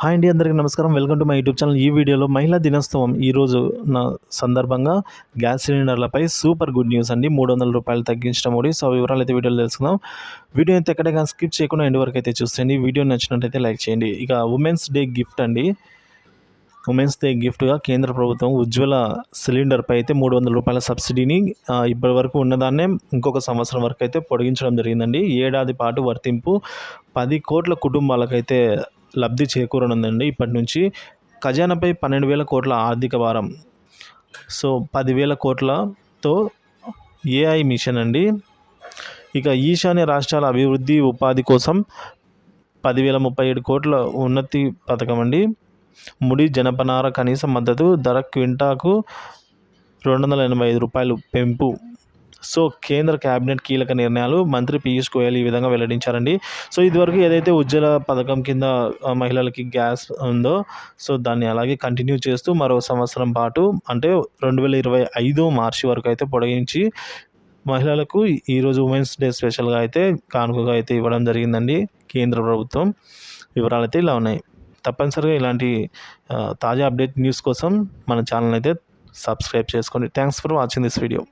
Hi అండి, అందరికీ నమస్కారం. Welcome to my YouTube channel. ఈ వీడియోలో మహిళా దినోత్సవం ఈరోజు నా సందర్భంగా గ్యాస్ సిలిండర్లపై సూపర్ గుడ్ న్యూస్ అండి. ₹300 తగ్గించడం ఒకటి. సో వివరాలు అయితే వీడియోలో తెలుసుకుందాం. వీడియో అయితే ఎక్కడే స్కిప్ చేయకుండా ఎండ్ వరకు అయితే చూసేయండి. వీడియో నచ్చినట్టయితే లైక్ చేయండి. ఇక ఉమెన్స్ డే గిఫ్ట్ అండి. ఉమెన్స్ డే గిఫ్ట్గా కేంద్ర ప్రభుత్వం ఉజ్వల సిలిండర్పై అయితే ₹300 సబ్సిడీని ఇప్పటి వరకు ఉన్నదాన్నే ఇంకొక సంవత్సరం వరకు అయితే పొడిగించడం జరిగిందండి. ఏడాది పాటు వర్తింపు. 10 కోట్ల కుటుంబాలకైతే లబ్ధి చేకూరనుందండి. ఇప్పటి నుంచి ఖజానాపై 12,000 కోట్ల ఆర్థిక భారం. సో 10,000 కోట్లతో ఏఐ మిషన్ అండి. ఇక ఈశాన్య రాష్ట్రాల అభివృద్ధి ఉపాధి కోసం 10,037 కోట్ల ఉన్నతి పథకం అండి. ముడి జనపనార కనీస మద్దతు ధర క్వింటాకు ₹285 పెంపు. సో కేంద్ర కేబినెట్ కీలక నిర్ణయాలు. మంత్రి పీయూష్ గోయల్ ఈ విధంగా వెల్లడించారండి. సో ఇదివరకు ఏదైతే ఉజ్వల పథకం కింద మహిళలకి గ్యాస్ ఉందో, సో దాన్ని అలాగే కంటిన్యూ చేస్తూ మరో సంవత్సరం పాటు అంటే 2025 మార్చి వరకు అయితే పొడిగించి మహిళలకు ఈరోజు ఉమెన్స్ డే స్పెషల్గా అయితే కానుకగా అయితే ఇవ్వడం జరిగిందండి కేంద్ర ప్రభుత్వం. వివరాలు అయితే ఇలా ఉన్నాయి. తప్పనిసరిగా ఇలాంటి తాజా అప్డేట్ న్యూస్ కోసం మన ఛానల్ అయితే సబ్స్క్రైబ్ చేసుకోండి. Thanks for watching this video.